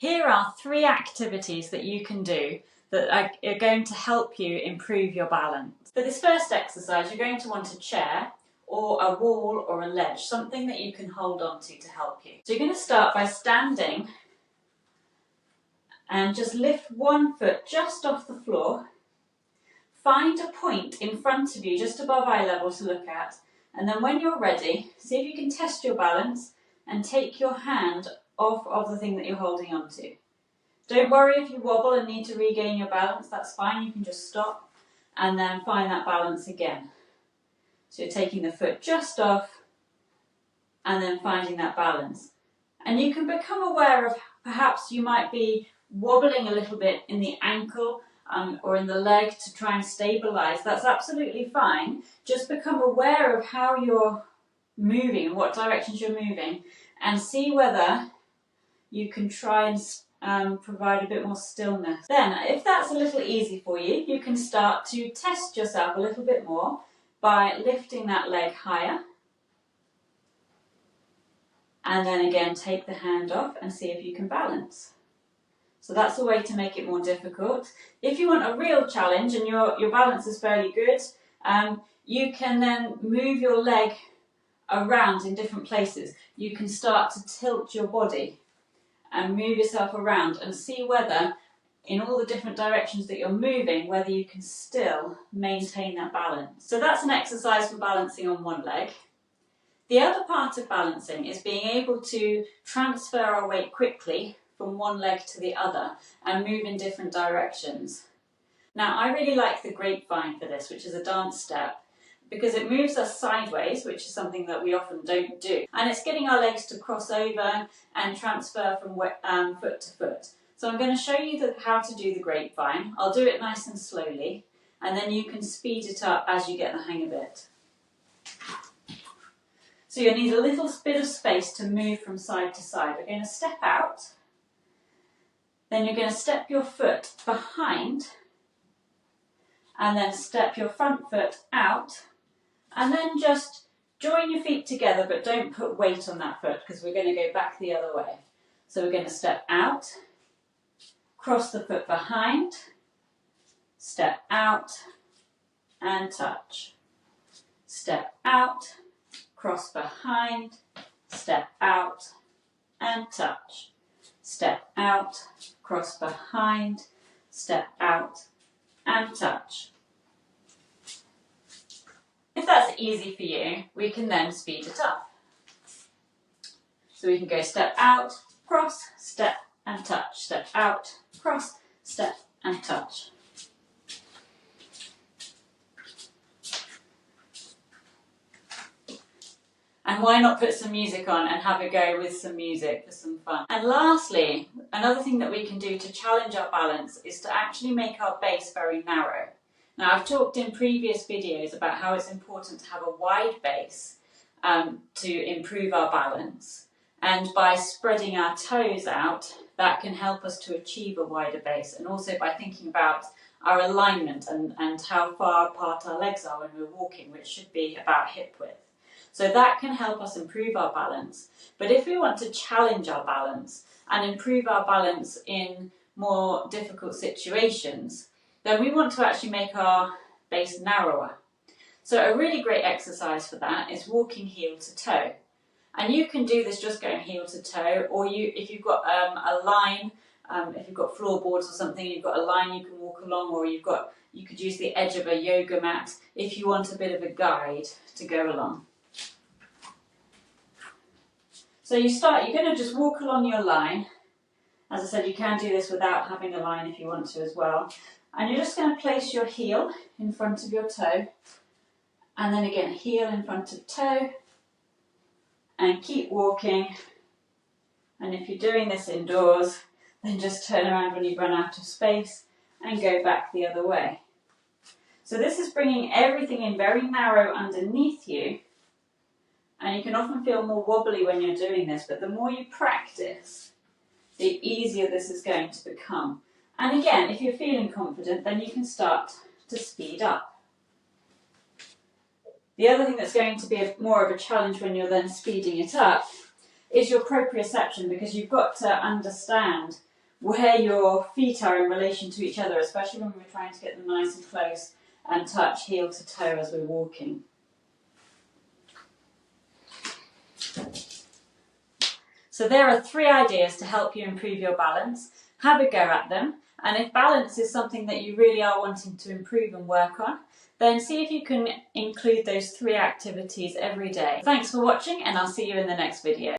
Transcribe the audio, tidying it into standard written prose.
Here are 3 activities that you can do that are going to help you improve your balance. For this first exercise, you're going to want a chair or a wall or a ledge, something that you can hold on to help you. So you're going to start by standing and just lift one foot just off the floor. Find a point in front of you, just above eye level, to look at. And then when you're ready, see if you can test your balance and take your hand off of the thing that you're holding on to. Don't worry if you wobble and need to regain your balance, that's fine. You can just stop and then find that balance again. So you're taking the foot just off and then finding that balance. And you can become aware of perhaps you might be wobbling a little bit in the ankle or in the leg to try and stabilise. That's absolutely fine. Just become aware of how you're moving and what directions you're moving, and see whether you can try and provide a bit more stillness. Then, if that's a little easy for you, you can start to test yourself a little bit more by lifting that leg higher. And then again, take the hand off and see if you can balance. So that's a way to make it more difficult. If you want a real challenge and your balance is fairly good, you can then move your leg around in different places. You can start to tilt your body and move yourself around and see whether, in all the different directions that you're moving, whether you can still maintain that balance. So that's an exercise for balancing on one leg. The other part of balancing is being able to transfer our weight quickly from one leg to the other and move in different directions. Now, I really like the grapevine for this, which is a dance step, because it moves us sideways, which is something that we often don't do. And it's getting our legs to cross over and transfer from foot to foot. So I'm going to show you how to do the grapevine. I'll do it nice and slowly, and then you can speed it up as you get the hang of it. So you'll need a little bit of space to move from side to side. We're going to step out, then you're going to step your foot behind, and then step your front foot out, and then just join your feet together, but don't put weight on that foot because we're going to go back the other way. So we're going to step out, cross the foot behind, step out and touch. Step out, cross behind, step out and touch. Step out, cross behind, step out and touch. If that's easy for you, we can then speed it up. So we can go step out, cross, step and touch. Step out, cross, step and touch. And why not put some music on and have a go with some music for some fun? And lastly, another thing that we can do to challenge our balance is to actually make our base very narrow. Now, I've talked in previous videos about how it's important to have a wide base to improve our balance. And by spreading our toes out, that can help us to achieve a wider base. And also by thinking about our alignment and how far apart our legs are when we're walking, which should be about hip width. So that can help us improve our balance. But if we want to challenge our balance and improve our balance in more difficult situations, then we want to actually make our base narrower. So a really great exercise for that is walking heel to toe. And you can do this just going heel to toe, or if you've got a line, if you've got floorboards or something, you've got a line you can walk along, or you could use the edge of a yoga mat if you want a bit of a guide to go along. So you're going to just walk along your line. As I said, you can do this without having a line if you want to as well. And you're just going to place your heel in front of your toe, and then again heel in front of toe, and keep walking. And if you're doing this indoors, then just turn around when you run out of space and go back the other way. So this is bringing everything in very narrow underneath you, and you can often feel more wobbly when you're doing this, but the more you practice, the easier this is going to become. And again, if you're feeling confident, then you can start to speed up. The other thing that's going to be more of a challenge when you're then speeding it up is your proprioception, because you've got to understand where your feet are in relation to each other, especially when we're trying to get them nice and close and touch heel to toe as we're walking. So there are 3 ideas to help you improve your balance. Have a go at them, and if balance is something that you really are wanting to improve and work on, then see if you can include those 3 activities every day. Thanks for watching, and I'll see you in the next video.